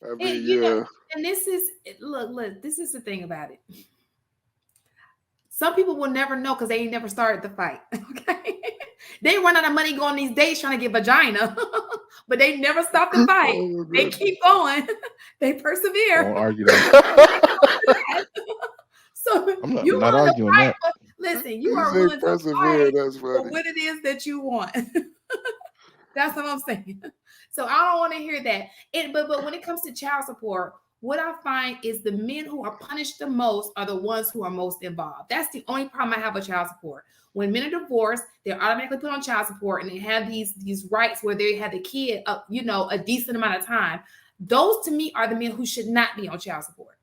I And mean, you know, yeah. and this is look, this is the thing about it. Some people will never know because they ain't never started the fight. Okay. They run out of money going these days trying to get vagina, but they never stop the fight. Oh They goodness. keep going. They I persevere. won't argue that. So I'm not you not willing to arguing fight that. for, listen, you You are say willing to persevere. fight That's for funny. what it is that you want. That's what I'm saying. So I don't want to hear that. But when it comes to child support, what I find is the men who are punished the most are the ones who are most involved. That's the only problem I have with child support. When men are divorced, they're automatically put on child support, and they have these rights where they have the kid, a decent amount of time. Those to me are the men who should not be on child support.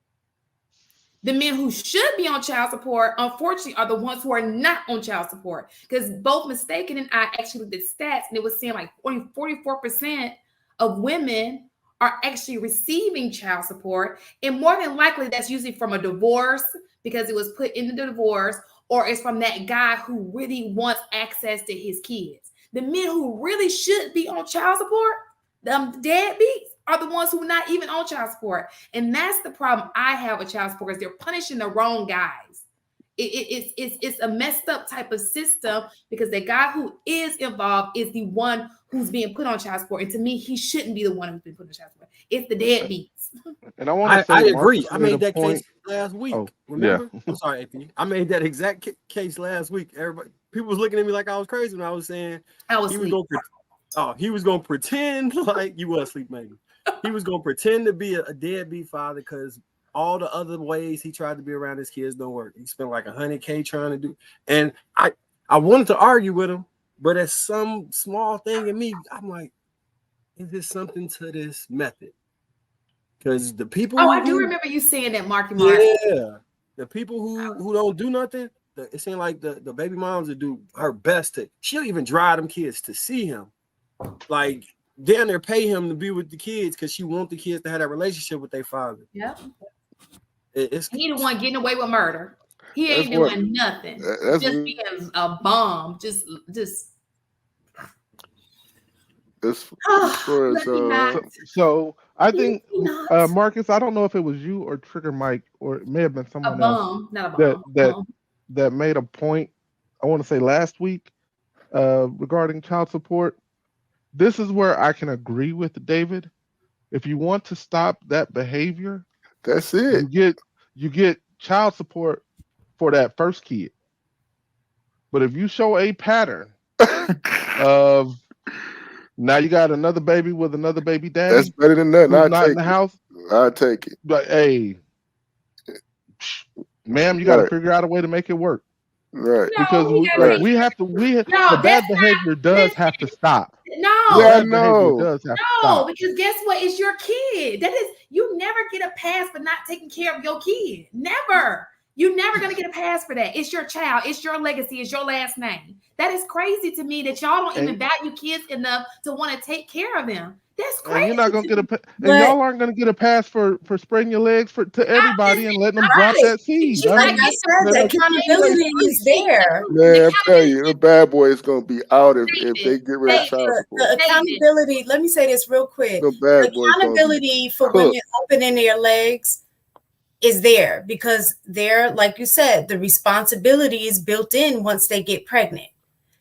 The men who should be on child support, unfortunately, are the ones who are not on child support. Because both Mistaken and I actually looked at stats, and it was saying like 44% of women are actually receiving child support. And more than likely, that's usually from a divorce because it was put in the divorce, or it's from that guy who really wants access to his kids. The men who really should be on child support, them deadbeats, are the ones who are not even on child support. And that's the problem I have with child support is they're punishing the wrong guys. It's a messed up type of system because the guy who is involved is the one who's being put on child support. And to me, he shouldn't be the one who's been put on child support. It's the deadbeats. And I want to I say agree. Marcus I made a made that point. case last week. Oh, yeah. Remember? I'm sorry, AP. I made that exact case last week. Everybody, people was looking at me like I was crazy when I was saying I was he was asleep. he was gonna pretend like you was asleep, maybe. He was gonna pretend to be a deadbeat father because all the other ways he tried to be around his kids don't work. He spent like $100K trying to do, and I wanted to argue with him, but as some small thing in me, I'm like, is there something to this method? Because the people Oh, I do remember you saying that, Marky Mark. yeah, the people who don't do nothing, it seems like the baby moms that do her best to, she'll even drive them kids to see him. Like down there pay him to be with the kids because she wants the kids to have that relationship with their father. Yeah. It's He the one getting away with murder. He That's ain't what. doing nothing. That's Just being a bomb. Just as far as let me not. So I Let think me not. Marcus, I don't know if it was you or Trigger Mike, or it may have been A someone else bomb, not a that bomb. A that bomb. that made a point. I want to say last week regarding child support. This is where I can agree with David. If you want to stop that behavior, that's it. you get child support for that first kid. But if you show a pattern of now you got another baby with another baby That's daddy better than nothing. who's I not in take the it. house, I take it. but hey, ma'am, you got to Right. figure out a way to make it work Right. because No, he got to Right. take we care. have to No, the that's bad not. behavior does have to Listen, stop. The Yeah, I no, bad behavior know. does have to no, stop. because guess what? It's your kid. That is, you never get a pass for not taking care of your kid. Never. You're never gonna get a pass for that. It's your child. It's your legacy. It's your last name. That is crazy to me that y'all don't even And value kids enough to want to take care of them. That's and you're not crazy gonna to get me. and But y'all aren't gonna get a pass for spreading your legs to everybody and letting them drop right, that seed. She's I like like, mean, I said, let the them keep the seed accountability free. is there. the Man, I'm telling you, the accountability, bad boy is gonna be out if they David, get rid of But child David, support. the David. accountability, let me say this real quick. The The bad boy is gonna be accountability for women cooked. opening their legs is there because they're, like you said, the responsibility is built in once they get pregnant.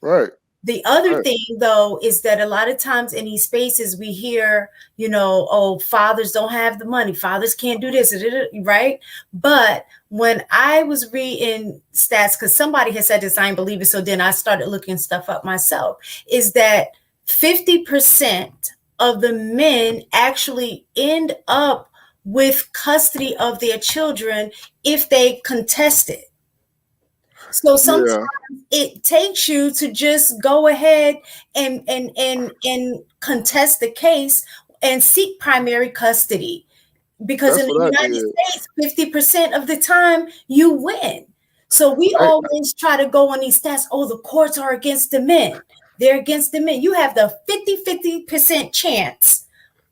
Right. The other Right. thing, though, is that a lot of times in these spaces we hear, oh, fathers don't have the money, fathers can't do this, right? But when I was reading stats, because somebody had said this, I didn't believe it, so then I started looking stuff up myself, is that 50% of the men actually end up with custody of their children if they contest it. So sometimes Yeah. it takes you to just go ahead and contest the case and seek primary custody. Because in That's the what I United did. States, 50% of the time you win. So we I, always try to go on these stats. Oh, the courts are against the men. They're against the men. You have the 50% chance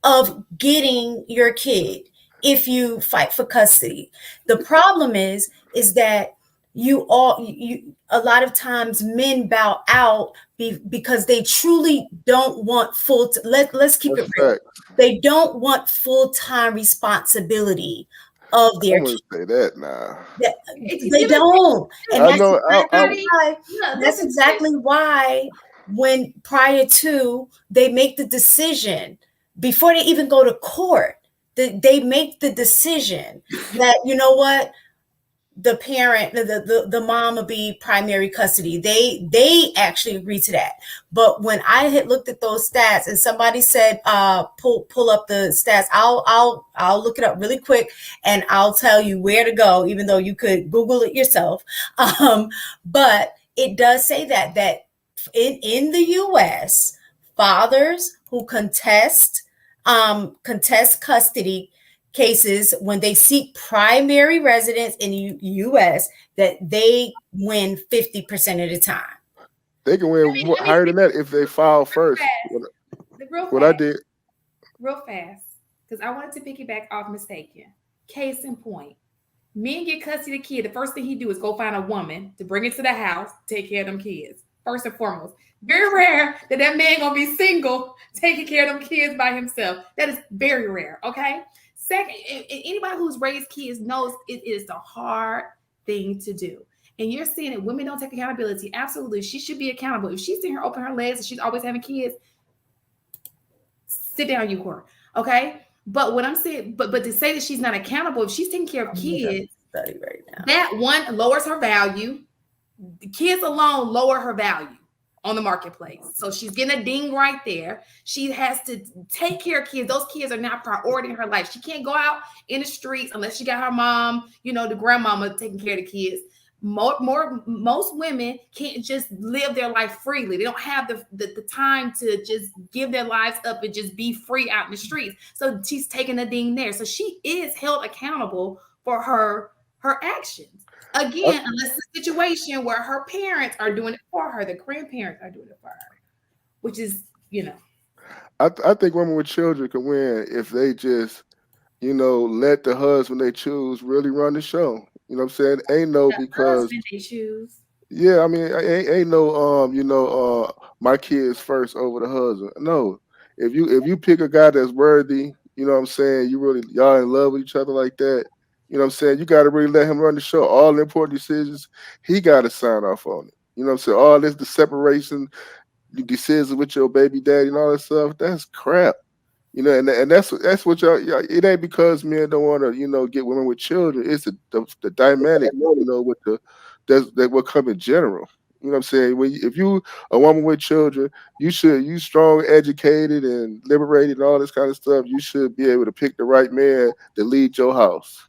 of getting your kid if you fight for custody. The problem is that a lot of times men bow out because they truly don't want let's keep That's it real. fact. They don't want full-time responsibility of I their wouldn't say that now. they don't. And I know. that's exactly why when prior to they make the decision before they even go to court, they make the decision that, you know what, the parent, the mom will be primary custody. They actually agree to that. But when I had looked at those stats and somebody said, pull up the stats, I'll look it up really quick and I'll tell you where to go, even though you could Google it yourself. But it does say that in the US, fathers who contest custody cases, when they seek primary residence in the U.S., that they win 50% of the time. They can win higher than that if they file first. What I did. Real fast, because I wanted to piggyback off mistaken. Case in point. Men get custody of the kid. The first thing he do is go find a woman to bring it to the house, take care of them kids. First and foremost. Very rare that man gonna be single, taking care of them kids by himself. That is very rare, okay? Second, anybody who's raised kids knows it is the hard thing to do. And you're seeing that women don't take accountability. Absolutely. She should be accountable. If she's sitting here open her legs and she's always having kids, sit down, you whore. Okay? But what I'm saying, but to say that she's not accountable, if she's taking care of kids, right now, that one lowers her value. The kids alone lower her value on the marketplace. So she's getting a ding right there. She has to take care of kids. Those kids are not priority in her life. She can't go out in the streets unless she got her mom, the grandmama taking care of the kids. Most women can't just live their life freely. They don't have the time to just give their lives up and just be free out in the streets. So she's taking a ding there. So she is held accountable for her actions. Again, unless it's a situation where her parents are doing it for her, the grandparents are doing it for her, which is, I think women with children can win if they just, let the husband they choose really run the show. You know what I'm saying? Ain't no because husband they choose. Yeah, I mean, ain't no my kids first over the husband. No, if you pick a guy that's worthy, you know what I'm saying, y'all in love with each other like that. You know what I'm saying? You got to really let him run the show. All the important decisions, he got to sign off on it. You know what I'm saying? All this, the separation, the decisions with your baby daddy and all that stuff, that's crap. And that's what y'all. It ain't because men don't want to, get women with children. It's the dynamic, with that will come in general. You know what I'm saying? If you a woman with children, you strong, educated, and liberated, and all this kind of stuff. You should be able to pick the right man to lead your house.